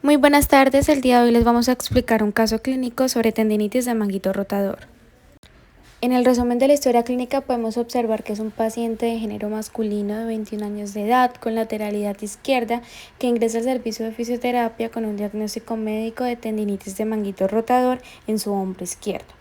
Muy buenas tardes, el día de hoy les vamos a explicar un caso clínico sobre tendinitis de manguito rotador. En el resumen de la historia clínica podemos observar que es un paciente de género masculino de 21 años de edad con lateralidad izquierda que ingresa al servicio de fisioterapia con un diagnóstico médico de tendinitis de manguito rotador en su hombro izquierdo.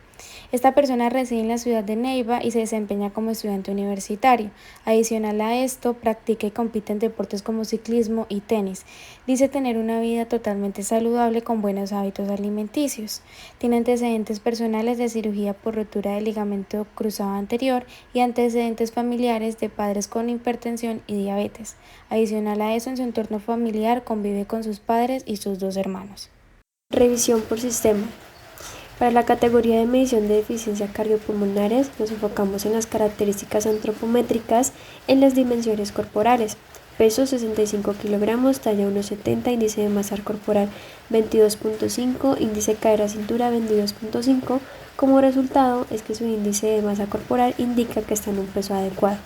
Esta persona reside en la ciudad de Neiva y se desempeña como estudiante universitario. Adicional a esto, practica y compite en deportes como ciclismo y tenis. Dice tener una vida totalmente saludable con buenos hábitos alimenticios. Tiene antecedentes personales de cirugía por rotura del ligamento cruzado anterior y antecedentes familiares de padres con hipertensión y diabetes. Adicional a eso, en su entorno familiar convive con sus padres y sus dos hermanos. Revisión por sistema. Para la categoría de medición de deficiencias cardiopulmonares nos enfocamos en las características antropométricas en las dimensiones corporales. Peso 65 kilogramos, talla 1,70, índice de masa corporal 22,5, índice cadera-cintura 22,5. Como resultado es que su índice de masa corporal indica que está en un peso adecuado.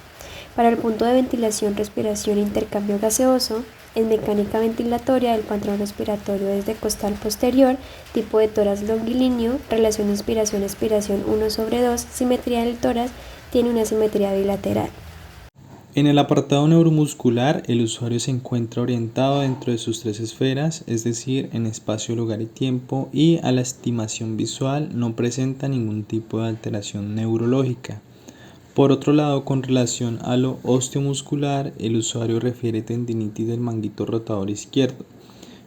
Para el punto de ventilación, respiración e intercambio gaseoso, en mecánica ventilatoria, el patrón respiratorio es de costal posterior, tipo de tórax longilíneo, relación inspiración-expiración 1/2, simetría del tórax, tiene una simetría bilateral. En el apartado neuromuscular, el usuario se encuentra orientado dentro de sus tres esferas, es decir, en espacio, lugar y tiempo, y a la estimación visual no presenta ningún tipo de alteración neurológica. Por otro lado, con relación a lo osteomuscular, el usuario refiere tendinitis del manguito rotador izquierdo.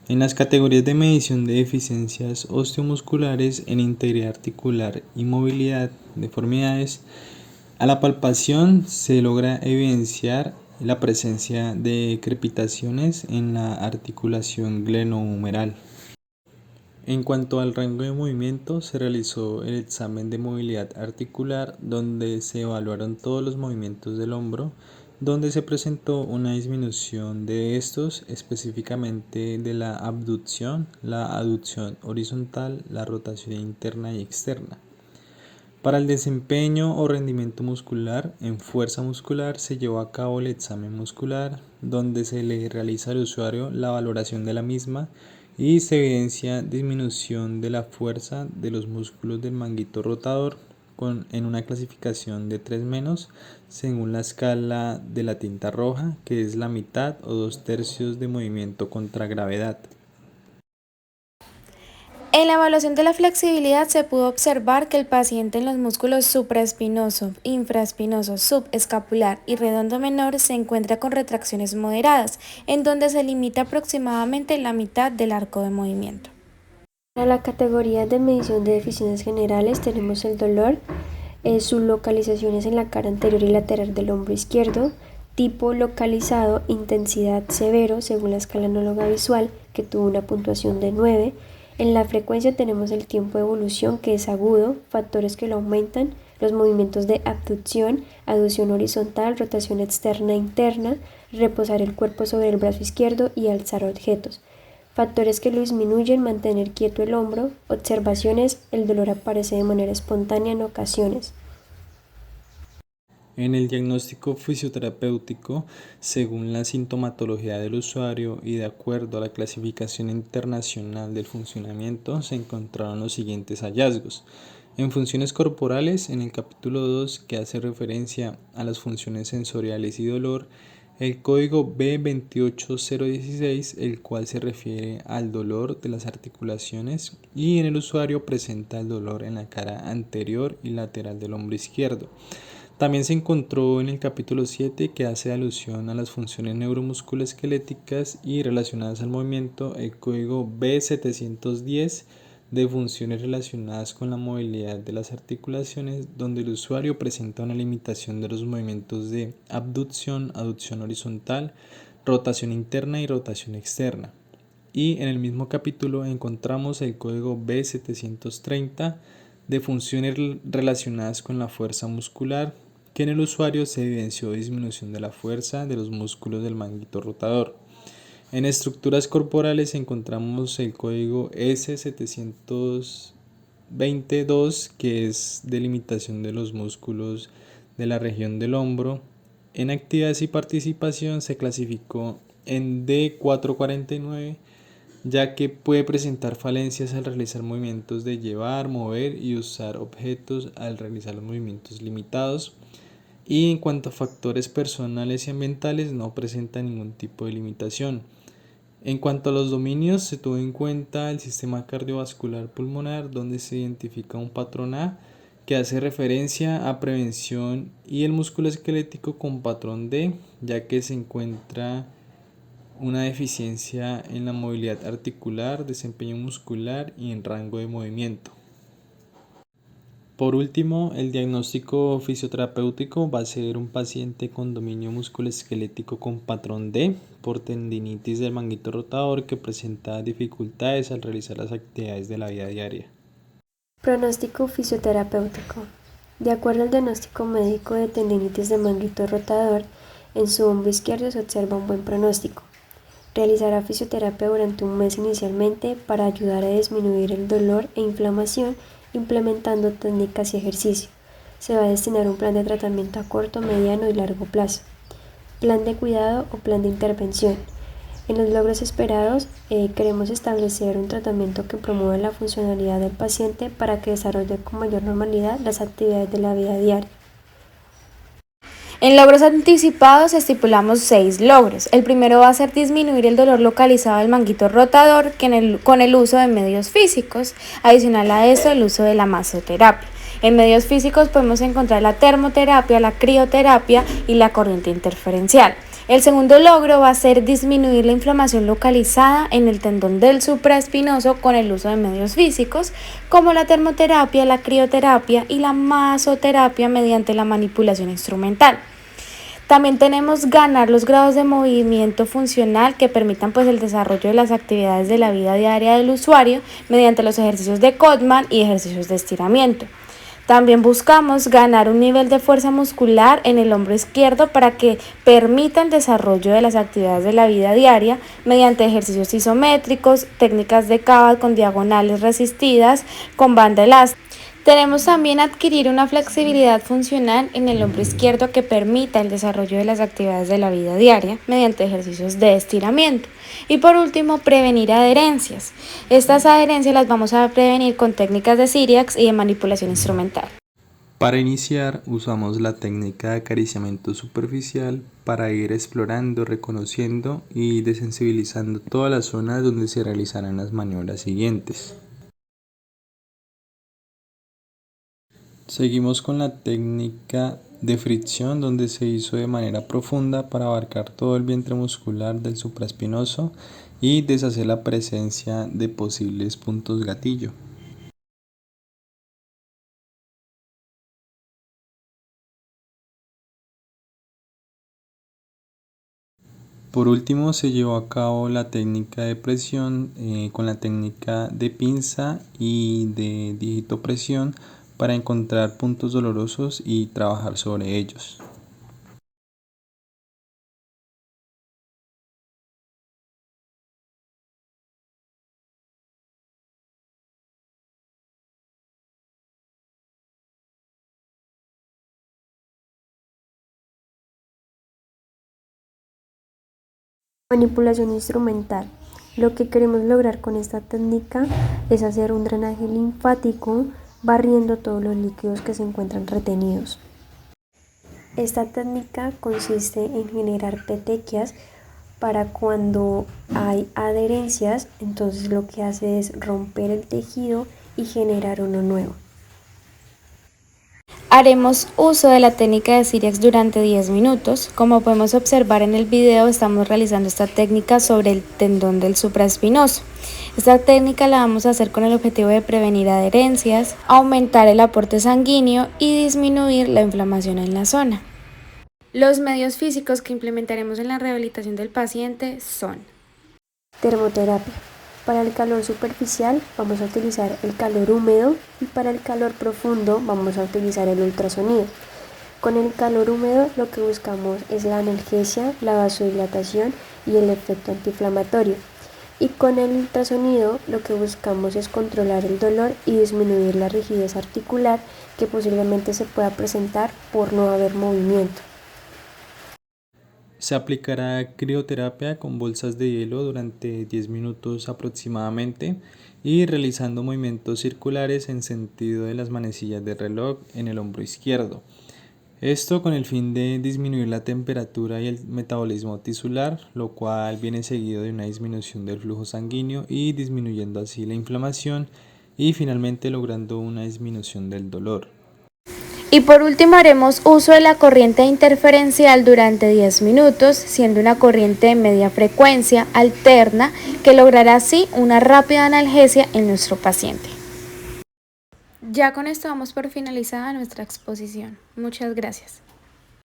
En las categorías de medición de deficiencias osteomusculares en integridad articular y movilidad, deformidades, a la palpación se logra evidenciar la presencia de crepitaciones en la articulación glenohumeral. En cuanto al rango de movimiento, se realizó el examen de movilidad articular donde se evaluaron todos los movimientos del hombro, donde se presentó una disminución de estos, específicamente de la abducción, la aducción horizontal, la rotación interna y externa. Para el desempeño o rendimiento muscular, en fuerza muscular se llevó a cabo el examen muscular, donde se le realiza al usuario la valoración de la misma y se evidencia disminución de la fuerza de los músculos del manguito rotador en una clasificación de 3- según la escala de la tinta roja, que es la mitad o 2/3 de movimiento contra gravedad. En la evaluación de la flexibilidad se pudo observar que el paciente en los músculos supraespinoso, infraespinoso, subescapular y redondo menor se encuentra con retracciones moderadas, en donde se limita aproximadamente la mitad del arco de movimiento. Para la categoría de medición de deficiencias generales tenemos el dolor, sus localizaciones en la cara anterior y lateral del hombro izquierdo, tipo localizado, intensidad severo según la escala anóloga visual que tuvo una puntuación de 9. En la frecuencia tenemos el tiempo de evolución que es agudo, factores que lo aumentan, los movimientos de abducción, aducción horizontal, rotación externa e interna, reposar el cuerpo sobre el brazo izquierdo y alzar objetos. Factores que lo disminuyen, mantener quieto el hombro. Observaciones, el dolor aparece de manera espontánea en ocasiones. En el diagnóstico fisioterapéutico, según la sintomatología del usuario y de acuerdo a la clasificación internacional del funcionamiento, se encontraron los siguientes hallazgos. En funciones corporales, en el capítulo 2, que hace referencia a las funciones sensoriales y dolor, el código B28016, el cual se refiere al dolor de las articulaciones, y en el usuario presenta el dolor en la cara anterior y lateral del hombro izquierdo. También se encontró en el capítulo 7, que hace alusión a las funciones neuromusculoesqueléticas y relacionadas al movimiento, el código B710 de funciones relacionadas con la movilidad de las articulaciones, donde el usuario presenta una limitación de los movimientos de abducción, aducción horizontal, rotación interna y rotación externa. Y en el mismo capítulo encontramos el código B730 de funciones relacionadas con la fuerza muscular, que en el usuario se evidenció disminución de la fuerza de los músculos del manguito rotador. En estructuras corporales encontramos el código S722, que es delimitación de los músculos de la región del hombro. En actividades y participación se clasificó en D449 ya que puede presentar falencias al realizar movimientos de llevar, mover y usar objetos al realizar los movimientos limitados. Y en cuanto a factores personales y ambientales, no presenta ningún tipo de limitación. En cuanto a los dominios, se tuvo en cuenta el sistema cardiovascular pulmonar, donde se identifica un patrón A que hace referencia a prevención, y el músculo esquelético con patrón D, ya que se encuentra una deficiencia en la movilidad articular, desempeño muscular y en rango de movimiento. Por último, el diagnóstico fisioterapéutico va a ser un paciente con dominio musculoesquelético con patrón D por tendinitis del manguito rotador que presenta dificultades al realizar las actividades de la vida diaria. Pronóstico fisioterapéutico. De acuerdo al diagnóstico médico de tendinitis de manguito rotador, en su hombro izquierdo se observa un buen pronóstico. Realizará fisioterapia durante un mes inicialmente para ayudar a disminuir el dolor e inflamación implementando técnicas y ejercicio. Se va a destinar un plan de tratamiento a corto, mediano y largo plazo. Plan de cuidado o plan de intervención. En los logros esperados, queremos establecer un tratamiento que promueva la funcionalidad del paciente para que desarrolle con mayor normalidad las actividades de la vida diaria. En logros anticipados estipulamos 6 logros. El primero va a ser disminuir el dolor localizado del manguito rotador con el uso de medios físicos. Adicional a esto, el uso de la masoterapia. En medios físicos podemos encontrar la termoterapia, la crioterapia y la corriente interferencial. El segundo logro va a ser disminuir la inflamación localizada en el tendón del supraespinoso con el uso de medios físicos, como la termoterapia, la crioterapia y la masoterapia mediante la manipulación instrumental. También tenemos ganar los grados de movimiento funcional que permitan el desarrollo de las actividades de la vida diaria del usuario mediante los ejercicios de Codman y ejercicios de estiramiento. También buscamos ganar un nivel de fuerza muscular en el hombro izquierdo para que permita el desarrollo de las actividades de la vida diaria mediante ejercicios isométricos, técnicas de Cavall con diagonales resistidas, con banda elástica. Tenemos también adquirir una flexibilidad funcional en el hombro izquierdo que permita el desarrollo de las actividades de la vida diaria mediante ejercicios de estiramiento. Y por último, prevenir adherencias. Estas adherencias las vamos a prevenir con técnicas de Cyriax y de manipulación instrumental. Para iniciar, usamos la técnica de acariciamiento superficial para ir explorando, reconociendo y desensibilizando todas las zonas donde se realizarán las maniobras siguientes. Seguimos con la técnica de fricción, donde se hizo de manera profunda para abarcar todo el vientre muscular del supraespinoso y deshacer la presencia de posibles puntos gatillo. Por último, se llevó a cabo la técnica de presión con la técnica de pinza y de digitopresión para encontrar puntos dolorosos y trabajar sobre ellos. Manipulación instrumental. Lo que queremos lograr con esta técnica es hacer un drenaje linfático barriendo todos los líquidos que se encuentran retenidos. Esta técnica consiste en generar petequias para cuando hay adherencias, entonces lo que hace es romper el tejido y generar uno nuevo. Haremos uso de la técnica de Cyriax durante 10 minutos. Como podemos observar en el video, estamos realizando esta técnica sobre el tendón del supraespinoso. Esta técnica la vamos a hacer con el objetivo de prevenir adherencias, aumentar el aporte sanguíneo y disminuir la inflamación en la zona. Los medios físicos que implementaremos en la rehabilitación del paciente son: termoterapia. Para el calor superficial vamos a utilizar el calor húmedo y para el calor profundo vamos a utilizar el ultrasonido. Con el calor húmedo lo que buscamos es la analgesia, la vasodilatación y el efecto antiinflamatorio. Y con el ultrasonido lo que buscamos es controlar el dolor y disminuir la rigidez articular que posiblemente se pueda presentar por no haber movimiento. Se aplicará crioterapia con bolsas de hielo durante 10 minutos aproximadamente y realizando movimientos circulares en sentido de las manecillas del reloj en el hombro izquierdo. Esto con el fin de disminuir la temperatura y el metabolismo tisular, lo cual viene seguido de una disminución del flujo sanguíneo y disminuyendo así la inflamación y finalmente logrando una disminución del dolor. Y por último haremos uso de la corriente interferencial durante 10 minutos, siendo una corriente de media frecuencia alterna que logrará así una rápida analgesia en nuestro paciente. Ya con esto damos por finalizada nuestra exposición. Muchas gracias.